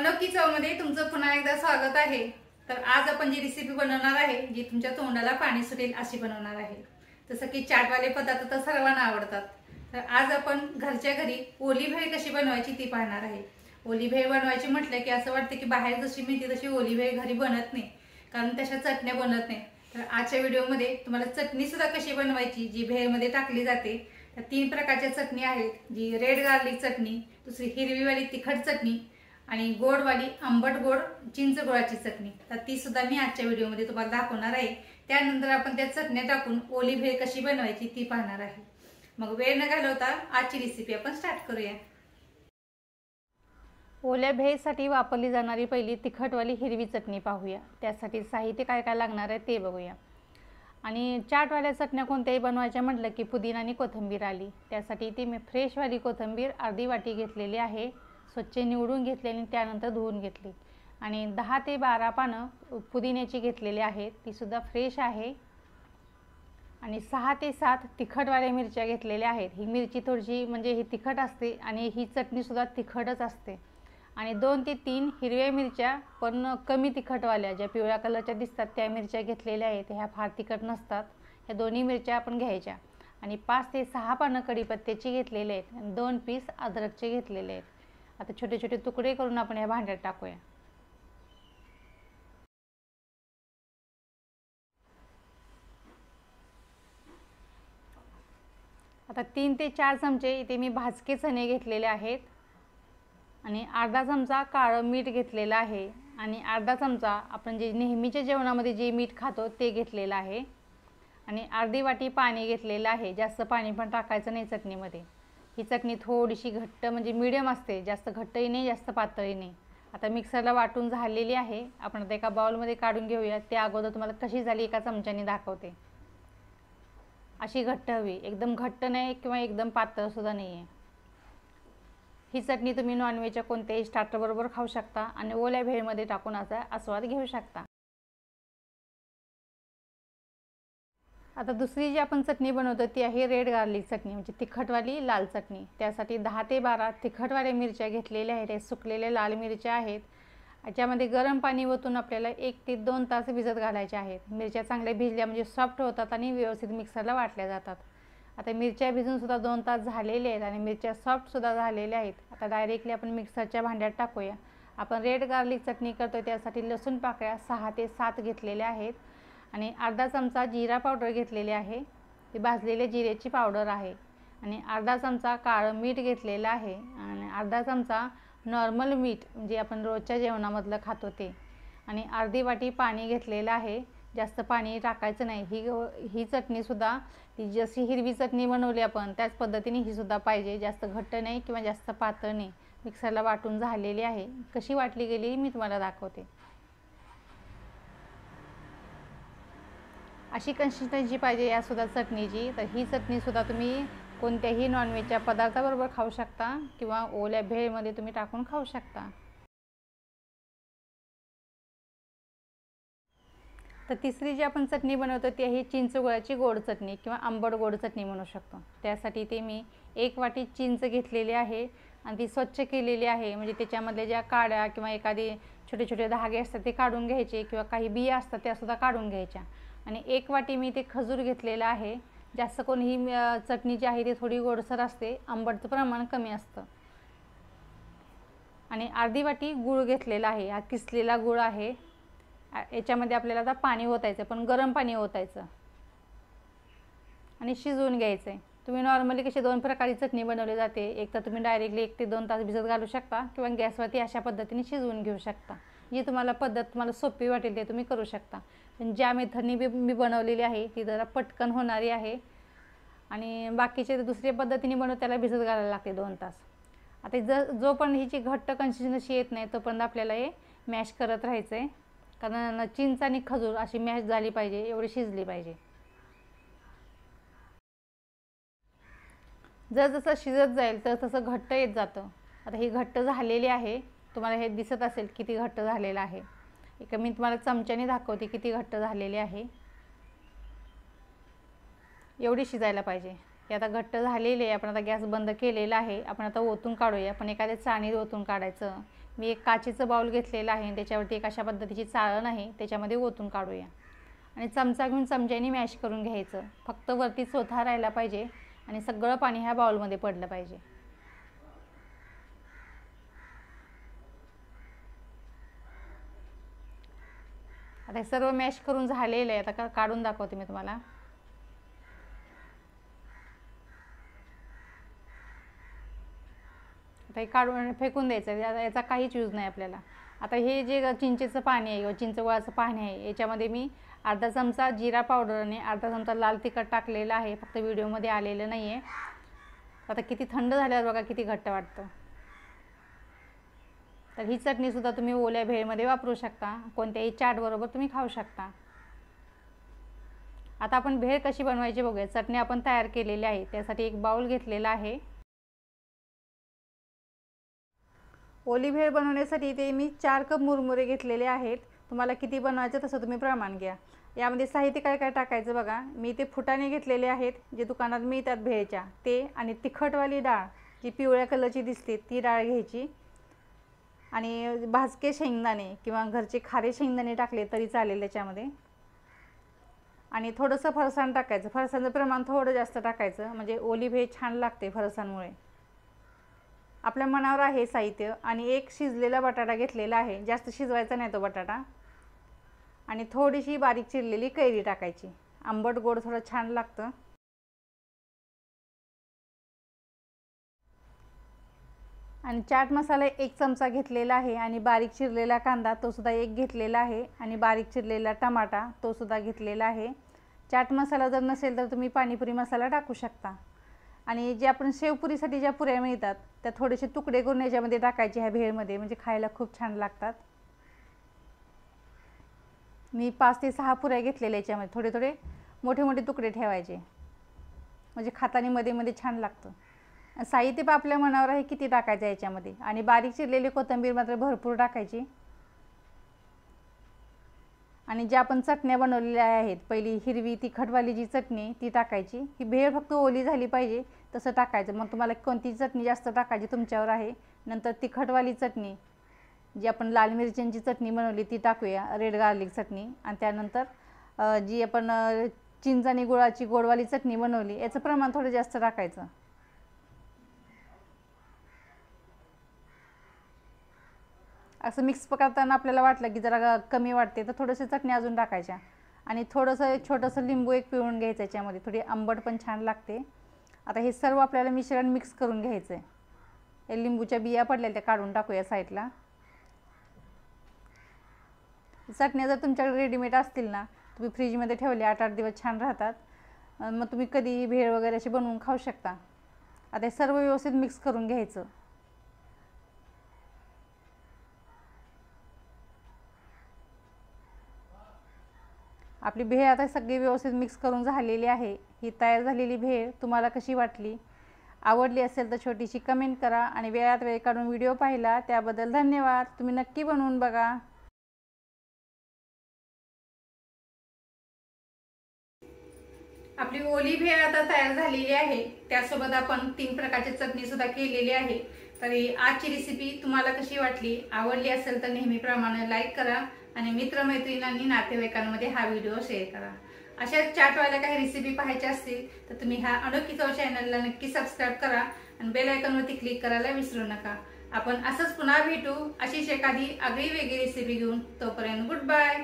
अनोखी चवमध्ये तुमचं पुन्हा एकदा स्वागत आहे। तर आज आपण जी रेसिपी बनवणार आहे जी तुमच्या तोंडाला पाणी सुटेल अशी बनवणार आहे। जसं की चाटवाले पदार्थ तर सर्वांना आवडतात। तर आज आपण घरच्या घरी ओली भेळ कशी बनवायची ती पाहणार आहे। ओली भेळ बनवायची म्हटलं की असं वाटतं की बाहेर जशी मिळते तशी ओली भेळ घरी बनत नाही, कारण तशा चटण्या बनत नाही। तर आजच्या व्हिडिओमध्ये तुम्हाला चटणी सुद्धा कशी बनवायची जी भेळमध्ये टाकली जाते। तर 3 प्रकारच्या चटणी आहेत, जी रेड गार्लिक चटणी, दुसरी हिरवीवाली तिखट चटणी आणि गोडवाली आंबट गोड चिंच गुळाची चटणी। तर ती सुद्धा मी आजच्या व्हिडिओमध्ये तुम्हाला दाखवणार आहे। त्यानंतर आपण त्या चटण्या टाकून ओली भेळ कशी बनवायची ती पाहणार आहे। मग वेळ न घालवता आजची रेसिपी आपण स्टार्ट करूया। ओल्या भेळसाठी वापरली जाणारी पहिली तिखटवाली हिरवी चटणी पाहूया। त्यासाठी साहित्य काय काय लागणार आहे ते बघूया। आणि चाटवाल्या चटण्या कोणत्याही बनवायच्या म्हटलं की पुदिना आणि कोथिंबीर आली। त्यासाठी ती मी फ्रेशवाली कोथिंबीर अर्धी वाटी घेतलेली आहे, स्वच्छ निवडून घेतली आणि त्यानंतर धुवून घेतली। आणि 10 ते 12 पानं पुदिन्याची घेतलेली आहेत, ती सुद्धा फ्रेश आहे। आणि 6 ते 7 तिखटवाल्या मिरच्या घेतलेल्या आहेत। ही मिरची थोडीशी म्हणजे ही तिखट असते आणि ही चटणी सुद्धा तिखटच असते। आणि 2 ते 3 हिरव्या मिरच्या पण कमी तिखटवाल्या, ज्या पिवळ्या कलरच्या दिसतात त्या मिरच्या घेतलेल्या आहेत, ह्या फार तिखट नसतात। ह्या दोन्ही मिरच्या आपण घ्यायच्या। आणि 5 ते 6 पानं कढीपत्त्याची घेतलेले आहेत आणि 2 पीस अद्रकचे घेतलेले आहेत। आता छोटे छोटे तुकडे करून आपण या भांड्यात टाकूया। आता 3 ते 4 चमचे इथे मी भाजके चणे घेतलेले आहेत आणि अर्धा चमचा काळं मीठ घेतलेलं आहे आणि अर्धा चमचा आपण जे नेहमीच्या जेवणामध्ये जे मीठ खातो ते घेतलेलं आहे आणि अर्धी वाटी पाणी घेतलेलं आहे। जास्त पाणी पण टाकायचं नाही चटणीमध्ये। ही चटणी थोडीशी घट्ट म्हणजे मीडियम असते, जास्त घट्टही नाही जास्त पातळही नाही। आता मिक्सरला वाटून झालेली आहे, आपण आता एका बाउलमध्ये काढून घेऊया। त्या अगोदर तुम्हाला कशी झाली एका चमच्याने दाखवते। अशी घट्ट हवी, एकदम घट्ट नाही किंवा एकदम पातळ सुद्धा नाही आहे। ही चटणी तुम्ही नॉनव्हेजच्या कोणत्याही स्टार्टर बरोबर खाऊ शकता आणि ओल्या भेळमध्ये टाकून असा आस्वाद घेऊ शकता। आता दुसरी जी आपण चटणी बनवतो ती आहे रेड गार्लिक चटणी, म्हणजे तिखटवाली लाल चटणी। त्यासाठी 10 ते 12 तिखटवाल्या मिरच्या घेतलेल्या आहेत, सुकलेल्या लाल मिरच्या आहेत। याच्यामध्ये गरम पाणी ओतून आपल्याला 1 ते 2 तास भिजत घालायच्या आहेत। मिरच्या चांगल्या भिजल्या म्हणजे सॉफ्ट होतात आणि व्यवस्थित मिक्सरला वाटल्या जातात। आता मिरच्या भिजून सुद्धा 2 तास झालेले आहेत आणि मिरच्या सॉफ्ट सुद्धा झालेल्या आहेत। आता डायरेक्टली आपण मिक्सरच्या भांड्यात टाकूया। आपण रेड गार्लिक चटणी करतो त्यासाठी लसूण पाकळ्या 6 ते 7 घेतलेल्या आहेत आणि अर्धा चमचा जिरा पावडर घेतलेले आहे, ती भाजलेल्या जिऱ्याची पावडर आहे। आणि अर्धा चमचा काळं मीठ घेतलेलं आहे आणि अर्धा चमचा नॉर्मल मीठ म्हणजे आपण रोजच्या जेवणामधलं खातो ते। आणि अर्धी वाटी पाणी घेतलेलं आहे, जास्त पाणी टाकायचं नाही। ही चटणी सुद्धा ती जशी हिरवी चटणी बनवली आपण त्याच पद्धतीने ही सुद्धा पाहिजे, जास्त घट्ट नाही किंवा जास्त पातळ नाही। मिक्सरला वाटून झालेली आहे, कशी वाटली गेली मी तुम्हाला दाखवते। अशी कन्सिस्टन्सी पाहिजे या सुद्धा चटणीची। तर ही चटणी सुद्धा तुम्ही कोणत्याही नॉनव्हेजच्या पदार्थाबरोबर खाऊ शकता किंवा ओल्या भेळमध्ये तुम्ही टाकून खाऊ शकता। तर तिसरी जी आपण चटणी बनवतो ती आहे चिंच गुळाची गोड चटणी किंवा आंबट गोड चटणी म्हणू शकतो। त्यासाठी ते मी 1 वाटी चिंच घेतलेली आहे आणि ती स्वच्छ केलेली आहे, म्हणजे त्याच्यामधल्या ज्या काड्या किंवा एखादी छोटे छोटे धागे असतात ते काढून घ्यायचे किंवा काही बिया असतात त्या सुद्धा काढून घ्यायच्या। आणि 1 वाटी मी ते खजूर घेतलेला आहे। जास्त कोण ही चटणी जी आहे ती थोडी गोडसर असते, आंबटचं प्रमाण कमी असतं। आणि अर्धी वाटी गूळ घेतलेला आहे, हा किसलेला गूळ आहे। याच्यामध्ये आपल्याला आता पाणी ओतायचं, पण गरम पाणी ओतायचं आणि शिजवून घ्यायचं। तुम्ही नॉर्मली कशी 2 प्रकारची चटणी बनवली जाते, एक तर तुम्ही डायरेक्टली 1 ते 2 तास भिजत घालू शकता किंवा गॅसवरती अशा पद्धतीने शिजवून घेऊ शकता। जी तुम्हाला पद्धत तुम्हाला सोपी वाटेल ते तुम्ही करू शकता। पण ज्या मेथडनी मी बनवलेली आहे ती जरा पटकन होणारी आहे आणि बाकीचे दुसऱ्या पद्धतीने बनवून त्याला भिजत घालायला लागते 2 तास। आता जो पण हिची घट्ट कन्सिस्टन्सी येत नाही तोपर्यंत आपल्याला हे मॅश करत राहायचं आहे, कारण चिंच आणि खजूर अशी मॅश झाली पाहिजे, एवढी शिजली पाहिजे। जसं शिजत जाईल तसं घट्ट येत जातं। आता ही घट्ट झालेली आहे, तुम्हाला हे दिसत असेल किती घट्ट झालेलं आहे। एक मी तुम्हाला चमच्याने दाखवते किती घट्ट झालेली आहे। एवढी शिजायला पाहिजे। हे आता घट्ट झालेली आहे। आपण आता गॅस बंद केलेला आहे, आपण आता ओतून काढूया। पण एखाद्या चाळणीत ओतून काढायचं मी एक काचेचं बाउल घेतलेलं आहे आणि त्याच्यावरती एक अशा पद्धतीची चाळण आहे, त्याच्यामध्ये ओतून काढूया आणि चमचा घेऊन चमच्याने मॅश करून घ्यायचं. फक्त वरती चोथा राहायला पाहिजे आणि सगळं पाणी ह्या बाउलमध्ये पडलं पाहिजे. आता हे सर्व मॅश करून झालेलं आहे. आता काढून दाखवते मी तुम्हाला. आता हे काढून फेकून द्यायचं, याचा काहीच यूज नाही आपल्याला. आता हे जे चिंचेचं पाणी आहे किंवा चिंचगुळाचं पाणी आहे, याच्यामध्ये मी अर्धा चमचा जिरा पावडर आणि अर्धा चमचा लाल तिखट टाकलेलं आहे. फक्त व्हिडिओमध्ये आलेलं नाही आहे. आता किती थंड झाल्यावर बघा किती घट्ट वाटतं. तर ही चटणीसुद्धा तुम्ही ओल्या भेळमध्ये वापरू शकता. कोणत्याही चाटबरोबर तुम्ही खाऊ शकता. आता आपण भेळ कशी बनवायची बघूया. चटणी आपण तयार केलेली आहे. त्यासाठी एक बाउल घेतलेला आहे. ओली भेळ बनवण्यासाठी इथे मी 4 कप मुरमुरे घेतलेले आहेत. तुम्हाला किती बनवायचं तसं तुम्ही प्रमाण घ्या. यामध्ये साहित्य काय काय टाकायचं बघा. मी ते फुटाणे घेतलेले आहेत, जे दुकानात मिळतात भेळच्या, ते आणि तिखटवाली डाळ जी पिवळ्या कलरची दिसते ती डाळ घ्यायची आणि भाजके शेंगदाणे किंवा घरचे खारे शेंगदाणे टाकले तरी चालेल त्याच्यामध्ये. आणि थोडंसं फरसाण टाकायचं. फरसाणचं प्रमाण थोडं जास्त टाकायचं, म्हणजे ओली भेळ छान लागते फरसाणमुळे. आपल्या मनावर आहे साहित्य. आणि एक शिजलेला बटाटा घेतलेला आहे, जास्त शिजवायचा नाही तो बटाटा. आणि थोडीशी बारीक चिरलेली कैरी टाकायची. आंबट गोड थोडं छान लागतं. आणि चाट मसाला 1 चमचा घेतलेला आहे आणि बारीक चिरलेला कांदा तो सुद्धा 1 घेतलेला आहे आणि बारीक चिरलेला टमाटा तो सुद्धा घेतलेला आहे. चाट मसाला जर नसेल तर तुम्ही पाणीपुरी मसाला टाकू शकता. आणि जे आपण शेवपुरीसाठी ज्या पुऱ्या मिळतात त्या थोडेसे तुकडे करून याच्यामध्ये टाकायचे ह्या भेळमध्ये, म्हणजे खायला खूप छान लागतात. मी 5 ते 6 पुऱ्या घेतलेल्या. याच्यामध्ये थोडे थोडे मोठे मोठे तुकडे ठेवायचे, म्हणजे खाताना मध्ये मध्ये छान लागतं. साहित्य पण आपल्या मनावर आहे किती टाकायचं याच्यामध्ये. आणि बारीक चिरलेली कोथिंबीर मात्र भरपूर टाकायची. आणि ज्या आपण चटण्या बनवलेल्या आहेत, पहिली हिरवी तिखटवाली जी चटणी ती टाकायची. ही भेळ फक्त ओली झाली पाहिजे तसं टाकायचं. मग तुम्हाला कोणती चटणी जास्त टाकायची तुमच्यावर आहे. नंतर तिखटवाली चटणी जी आपण लाल मिरच्यांची चटणी बनवली ती टाकूया, रेड गार्लिक चटणी. आणि त्यानंतर जी आपण चिंच आणि गुळाची गोडवाली चटणी बनवली याचं प्रमाण थोडं जास्त टाकायचं. असं मिक्स करताना आपल्याला वाटलं की जरा कमी वाटते तर थोडंसं चटणी अजून टाकायच्या. आणि थोडंसं छोटंसं लिंबू एक पिळून घ्यायचं याच्यामध्ये, थोडी आंबट पण छान लागते. आता हे सर्व आपल्याला मिश्रण मिक्स करून घ्यायचं आहे. या लिंबूच्या बिया पडलेल्या त्या काढून टाकूया साईडला. चटण्या जर तुमच्याकडे रेडीमेड असतील ना, तुम्ही फ्रीजमध्ये ठेवले 8-8 दिवस छान राहतात. मग तुम्ही कधीही भेळ वगैरे अशी बनवून खाऊ शकता. आता हे सर्व व्यवस्थित मिक्स करून घ्यायचं. आपली भेळ आता सगळी व्यवस्थित मिक्स करून झालेली आहे. ही तयार झालेली भेळ तुम्हाला कशी वाटली? आवडली असेल तर छोटीशी कमेंट करा. आणि वेळात वेळ काढून व्हिडिओ पाहिला त्याबद्दल धन्यवाद. तुम्ही नक्की बनवून बघा. आपली ओली भेळ आता तयार झालेली आहे. त्यासोबत आपण 3 प्रकारची चटणी सुद्धा केलेली आहे. तरी आजची रेसिपी तुम्हाला कशी वाटली? आवडली असेल तर नेहमीप्रमाणे लाईक करा आणि मित्रमैत्रिणींनी नातेवाईकांमध्ये हा व्हिडिओ शेअर करा. अशा चाटवाल्या काही रेसिपी पाहायच्या असतील तर तुम्ही ह्या अनोखी चव चॅनलला नक्की सबस्क्राईब करा आणि बेल आयकॉनवरती क्लिक करायला विसरू नका. आपण असंच पुन्हा भेटू अशीच एखादी आगळी वेगळी रेसिपी घेऊन. तोपर्यंत गुड बाय.